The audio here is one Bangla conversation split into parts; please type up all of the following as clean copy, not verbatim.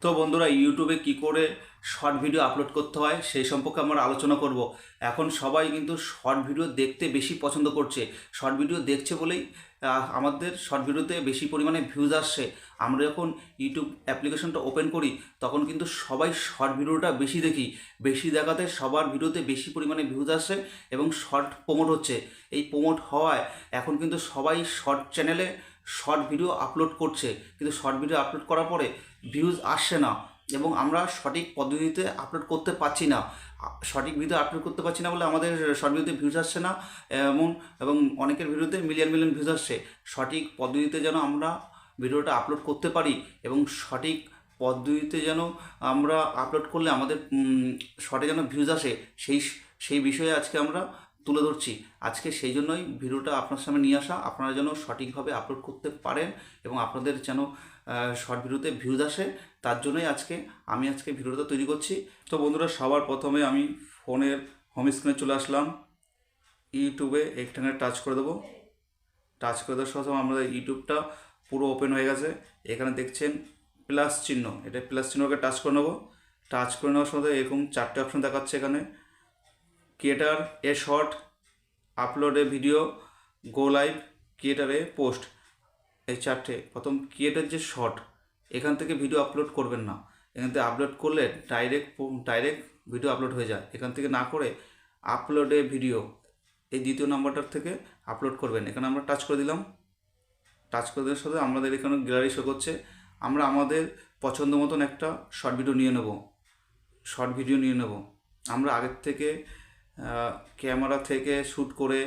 তো বন্ধুরা, ইউটিউবে কি করে শর্ট ভিডিও আপলোড করতে হয় সেই সম্পর্কে আমরা আলোচনা করব। এখন সবাই কিন্তু শর্ট ভিডিও দেখতে বেশি পছন্দ করছে। শর্ট ভিডিও দেখছে বলেই আমাদের শর্ট ভিডিওতে বেশি পরিমাণে ভিউজ আসছে। আমরা যখন ইউটিউব অ্যাপ্লিকেশনটা ওপেন করি তখন কিন্তু সবাই শর্ট ভিডিওটা বেশি দেখি। বেশি দেখাতে সবার ভিডিওতে বেশি পরিমাণে ভিউজ আসছে এবং শর্ট প্রমোট হচ্ছে। এই প্রমোট হওয়ায় এখন কিন্তু সবাই শর্ট চ্যানেলে শর্ট ভিডিও আপলোড করছে, কিন্তু শর্ট ভিডিও আপলোড করার পরে ভিউজ আসছে না এবং আমরা সঠিক পদ্ধতিতে আপলোড করতে পারছি না। সঠিক ভিডিও আপলোড করতে পারছি না বলে আমাদের শর্ট ভিডিওতে ভিউজ আসছে না এমন, এবং অনেকের ভিডিওতে মিলিয়ন মিলিয়ন ভিউজ আসছে। সঠিক পদ্ধতিতে যেন আমরা ভিডিওটা আপলোড করতে পারি এবং সঠিক পদ্ধতিতে যেন আমরা আপলোড করলে আমাদের শর্টে যেন ভিউজ আসে, সেই সেই বিষয়ে আজকে আমরা তুলে ধরছি। আজকে সেই জন্যই ভিডিওটা আপনার সামনে নিয়ে আসা, আপনারা যেন সঠিকভাবে আপলোড করতে পারেন এবং আপনাদের যেন শর্ট ভিডিওতে ভিউজ আসে, তার জন্যই আজকে ভিডিওটা তৈরি করছি। তো বন্ধুরা, সবার প্রথমে আমি ফোনের হোম স্ক্রিনে চলে আসলাম। ইউটিউবে এখানে টাচ করে দেবো। টাচ করে দেওয়ার সাথে আমাদের ইউটিউবটা পুরো ওপেন হয়ে গেছে। এখানে দেখছেন প্লাস চিহ্ন, এটা প্লাস চিহ্নকে টাচ করে নেবো। টাচ করে নেওয়ার সাথে এরকম চারটে অপশন দেখাচ্ছে। এখানে creator a short, upload A video, go live, creator A post, এই চারটে। প্রথম ক্রিয়েটার যে শর্ট, এখান থেকে ভিডিও আপলোড করবেন না। এখান থেকে আপলোড করলে ডাইরেক্ট ভিডিও আপলোড হয়ে যায়। এখান থেকে না করে আপলোডে ভিডিও, এই দ্বিতীয় নাম্বারটার থেকে আপলোড করবেন। এখানে আমরা টাচ করে দিলাম। টাচ করে দেওয়ার সাথে আমাদের এখানে গ্যালারি শো করছে। আমরা আমাদের পছন্দ মতন একটা শর্ট ভিডিও নিয়ে নেব। আমরা আগের থেকে ক্যামেরা থেকে শ্যুট করে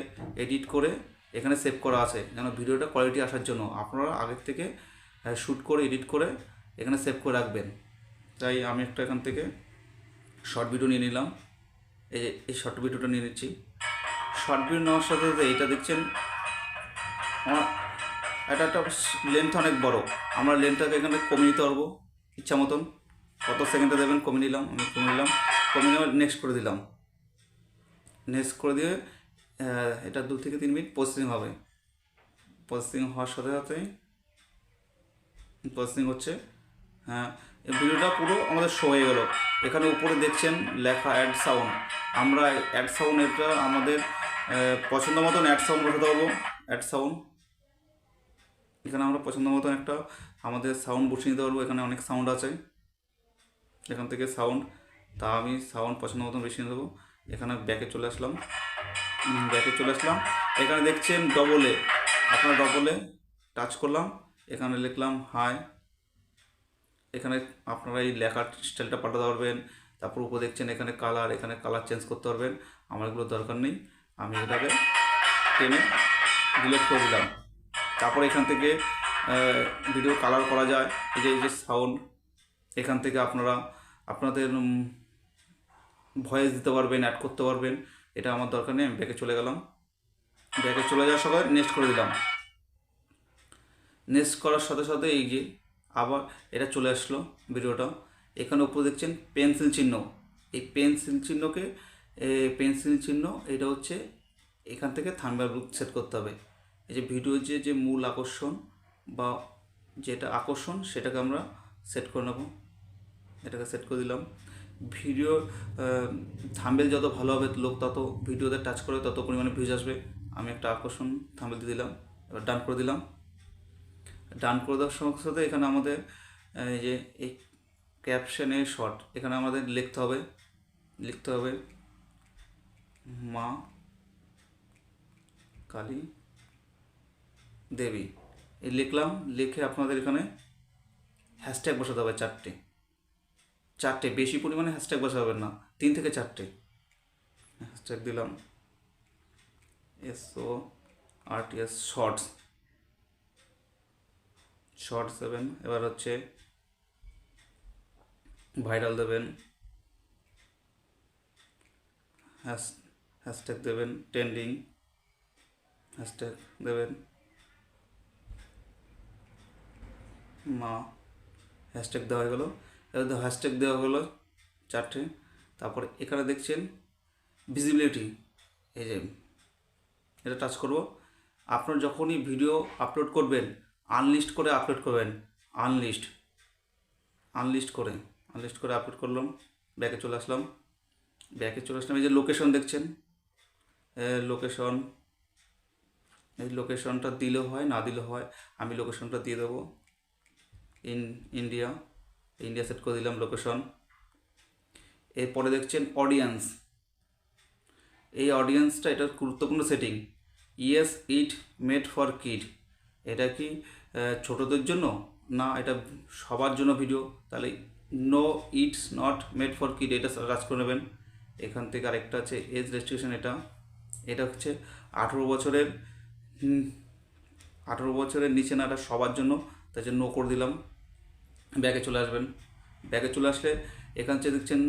এডিট করে এখানে সেভ করা আছে, যেন ভিডিওটা কোয়ালিটি আসার জন্য আপনারা আগের থেকে শ্যুট করে এডিট করে এখানে সেভ করে রাখবেন। তাই আমি একটা এখান থেকে শর্ট ভিডিও নিয়ে নিলাম। এই শর্ট ভিডিওটা নিয়ে নিচ্ছি। শর্ট ভিডিও নেওয়ার সাথে সাথে এটা দেখছেন আমার একটা লেন্থ অনেক বড়। আমরা লেন্থটাকে এখানে কমিয়ে নিতে পারবো ইচ্ছা মতন। কত সেকেন্ডে দেবেন কমিয়ে নিলাম, কমিয়ে নেওয়ার নেক্সট করে দিলাম। নেক্সট করে দিয়ে এটা 2 থেকে 3 মিনিট প্রসেসিং হবে। প্রসেসিং হওয়ার সাথে সাথেই প্রসেসিং হচ্ছে। হ্যাঁ, এই ভিডিওটা পুরো আমাদের শো হয়ে গেল। এখানে উপরে দেখছেন লেখা অ্যাড সাউন্ড। আমরা অ্যাড সাউন্ড, এটা আমাদের পছন্দ মতন অ্যাড সাউন্ড বসাতে পারবো। অ্যাড সাউন্ড, এখানে আমরা পছন্দ মতন একটা আমাদের সাউন্ড বসিয়ে নিতে পারবো। এখানে অনেক সাউন্ড আছে, এখান থেকে সাউন্ড, তা আমি সাউন্ড পছন্দ মতন বসিয়ে দেবো। এখানে ব্যাকে চলে আসলাম। এখানে দেখছেন ডবলে, আপনারা ডবলে টাচ করলাম। এখানে লিখলাম হাই। এখানে আপনারা এই লেখার স্টাইলটা পাল্টাতে পারবেন। তারপর উপর দেখছেন এখানে কালার চেঞ্জ করতে পারবেন। আমার এগুলো দরকার নেই, আমি এটাকে টেনে ডিলিট করে দিলাম। তারপর এখান থেকে ভিডিও কালার করা যায়। এই যে সাউন্ড, এখান থেকে আপনারা আপনাদের ভয়েস দিতে পারবেন, অ্যাড করতে পারবেন। এটা আমার দরকার নেই, আমি ব্যাকে চলে গেলাম। ব্যাকে চলে যাওয়ার সময় নেক্সট করে দিলাম। নেক্সট করার সাথে সাথে এই যে আবার এটা চলে আসলো ভিডিওটা। এখানে উপরে দেখছেন পেন্সিল চিহ্ন। এই পেন্সিল চিহ্ন এটা হচ্ছে এখান থেকে থাম্বনেল সেট করতে হবে। এই যে ভিডিওর যে মূল আকর্ষণ বা যেটা আকর্ষণ, সেটাকে আমরা সেট করে নেব। এটাকে সেট করে দিলাম। ভিডিও থাম্বনেল যত ভালো হবে, লোক তত ভিডিওতে টাচ করে তত পরিমাণে ভিউজ আসবে। আমি একটা আকর্ষণ থাম্বনেল দিয়ে দিলাম। এবার ডান করে দিলাম। ডান করে দেওয়ার সঙ্গে সাথে এখানে আমাদের এই যে এই ক্যাপশনে শর্ট, এখানে আমাদের লিখতে হবে মা কালী দেবী। এই লিখলাম। লিখে আপনাদের এখানে হ্যাশট্যাগ বসাতে হবে চারটে, বেশি পরিমাণে হ্যাশট্যাগ বসাবেন না, 3 থেকে 4টে হ্যাশট্যাগ দিলাম। SORTS শর্টস দেবেন। এবার হচ্ছে ভাইরাল দেবেন, হ্যাশট্যাগ দেবেন, ট্রেন্ডিং হ্যাশট্যাগ দেবেন, মা হ্যাশট্যাগ দেওয়া হয়ে গেল। এবার হ্যাশট্যাগ দেওয়া হলো 4টে। তারপর এখানে দেখছেন ভিজিবিলিটি, এই যে এটা টাচ করব। আপনার যখনই ভিডিও আপলোড করবেন আনলিস্ট করে আপলোড করবেন। আনলিস্ট করে আপলোড করলাম, ব্যাকে চলে আসলাম। এই যে লোকেশন দেখছেন, লোকেশন, এই লোকেশনটা দিলেও হয় না দিলেও হয়, আমি লোকেশনটা দিয়ে দেবো ইন্ডিয়া সেট করে দিলাম লোকেশন। এরপরে দেখছেন অডিয়েন্স, এই অডিয়েন্সটা এটা গুরুত্বপূর্ণ setting. Yes it made for kid, এটা কি ছোটদের জন্য না এটা সবার জন্য ভিডিও? তাহলে no it's not made for kid এটা কাজ করে নেবেন। এখান থেকে আরেকটা আছে এজ রেস্ট্রিকশন, এটা হচ্ছে 18 বছরের নিচে না, এটা সবার জন্য, তাই জন্য নো করে দিলাম। ব্যাকে চলে আসবেন, ব্যাকে চলে আসলে এখান থেকে দেখছেন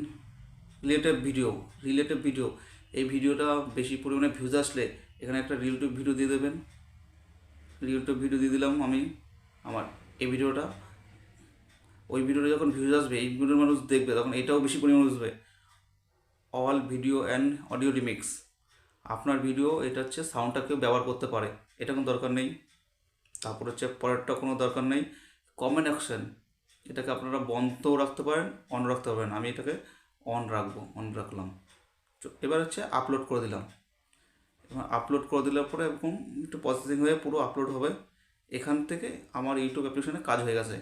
রিলেটিভ ভিডিও, এই ভিডিওটা বেশি পরিমাণে ভিউজ আসলে এখানে একটা রিলেটিভ ভিডিও দিয়ে দেবেন। রিলেটিভ ভিডিও দিয়ে দিলাম আমি আমার এই ভিডিওটা। ওই ভিডিওটা যখন ভিউজ আসবে, এই ভিডিওর মানুষ দেখবে, তখন এটাও বেশি পরিমাণে আসবে। All video and audio remix, আপনার ভিডিও এটা হচ্ছে সাউন্ডটা কেউ ব্যবহার করতে পারে, এটা কোনো দরকার নেই। তারপর হচ্ছে পরেরটা কোনো দরকার নেই, কমেন্ট অ্যাকশন, এটাকে আপনারা বন্ধও রাখতে পারেন, অন রাখতে পারেন। আমি এটাকে অন রাখলাম। এবার হচ্ছে আপলোড করে দিলাম। এবার আপলোড করে দিলে পরে এরকম একটু প্রসেসিং হয়ে পুরো আপলোড হবে। এখান থেকে আমার ইউটিউব অ্যাপ্লিকেশনে কাজ হয়ে গেছে।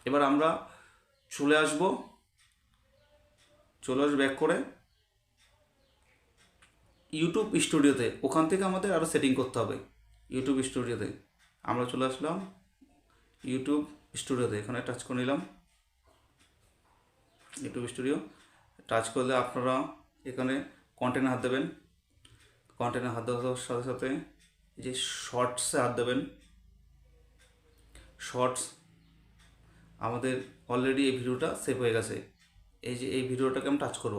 এবার আমরা চলে আসবো ব্যাক করে ইউটিউব স্টুডিওতে। ওখান থেকে আমাদের আরও সেটিং করতে হবে। ইউটিউব স্টুডিওতে আমরা চলে আসলাম, ইউটিউব স্টুডিওতে এখানে টাচ করে নিলাম। ইউটিউব স্টুডিও টাচ করলে আপনারা এখানে কন্টেন্টে হাত দেবেন। কন্টেন্টে হাত দেওয়ার সাথে সাথে যে শর্টসে হাত দেবেন। শর্টস আমাদের অলরেডি এই ভিডিওটা সেভ হয়ে গেছে। এই ভিডিওটাকে আমি টাচ করব,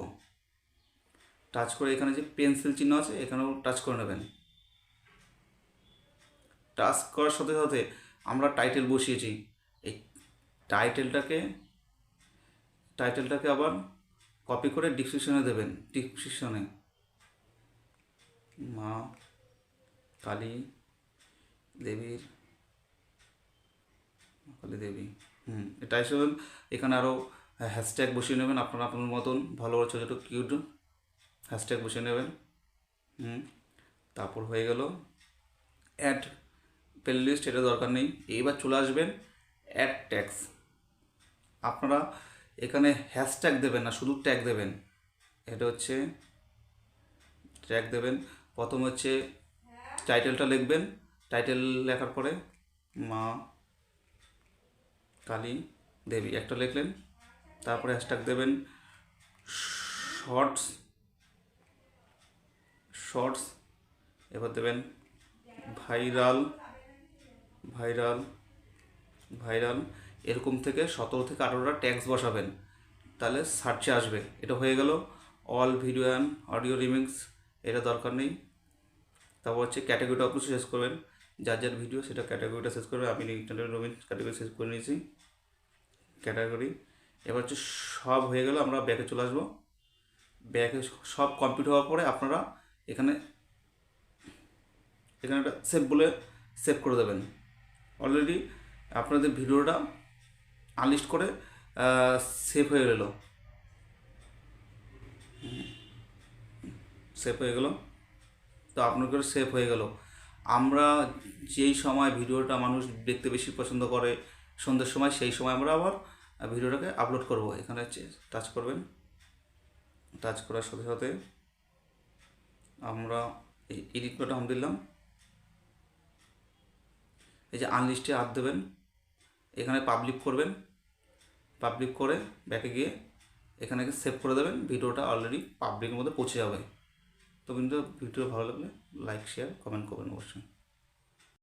টাচ করে এখানে যে পেন্সিল চিহ্ন আছে এখানেও টাচ করে নেবেন। টাচ করার সাথে সাথে আমরা টাইটেল বসিয়েছি, এই টাইটেলটাকে আবার কপি করে ডিসক্রিপশনে দেবেন। ডিসক্রিপশনে মা কালী দেবী, এটা হিসেবে এখানে আরও হ্যাশট্যাগ বসিয়ে নেবেন। আপনারা আপনার মতন ভালো ছোটো ছোটো কিউট হ্যাশট্যাগ বসিয়ে নেবেন। তারপর হয়ে গেল অ্যাড প্লেলিস্ট, এটা দরকার নেই। এইবার চলে আসবেন অ্যাড ট্যাগস। আপনারা এখানে হ্যাশট্যাগ দেবেন না, শুধু ট্যাগ দেবেন। এটা হচ্ছে ট্যাগ দেবেন। প্রথম হচ্ছে টাইটেলটা লিখবেন, টাইটেল লেখার পরে মা কালী দেবী একটা লিখলেন। তারপরে হ্যাশট্যাগ দেবেন শর্টস, এবার দেবেন ভাইরাল, এরকম থেকে 17 থেকে 18টা ট্যাগস বসাবেন, তাহলে সার্চে আসবে। এটা হয়ে গেল all video and audio remix, এটা দরকার নেই। তারপর হচ্ছে ক্যাটাগরিটা আপনি শেষ করবেন, যার ভিডিও সেটা ক্যাটাগরিটা শেষ করবে। আমি ইন্টারনেট রোমিং ক্যাটাগরি শেষ করে নিয়েছি ক্যাটাগরি। এবার হচ্ছে সব হয়ে গেল, আমরা ব্যাকে চলে আসবো। ব্যাকে সব কমপ্লিট হওয়ার পরে আপনারা এখানে একটা সেভ বলে সেভ করে দেবেন। অলরেডি আপনাদের ভিডিওটা আনলিস্ট করে সেভ হয়ে গেল, তো আপনাদের সেভ হয়ে গেল। আমরা যেই সময় ভিডিওটা মানুষ দেখতে বেশি পছন্দ করে সন্ধ্যের সময়, সেই সময় আমরা আবার ভিডিওটাকে আপলোড করব। এখানে টাচ করবেন, টাচ করার সাথে সাথে আমরা এডিট বাটন দিলাম। এই যে আনলিস্টে হাত দেবেন, এখানে পাবলিক করবেন, পাবলিক করে ব্যাকে গিয়ে এখানে সেভ করে দেবেন। ভিডিওটা অলরেডি পাবলিকের মধ্যে পৌঁছে যাবে। তো কিন্তু ভিডিও ভালো লাগলে লাইক শেয়ার কমেন্ট করবেন অবশ্যই।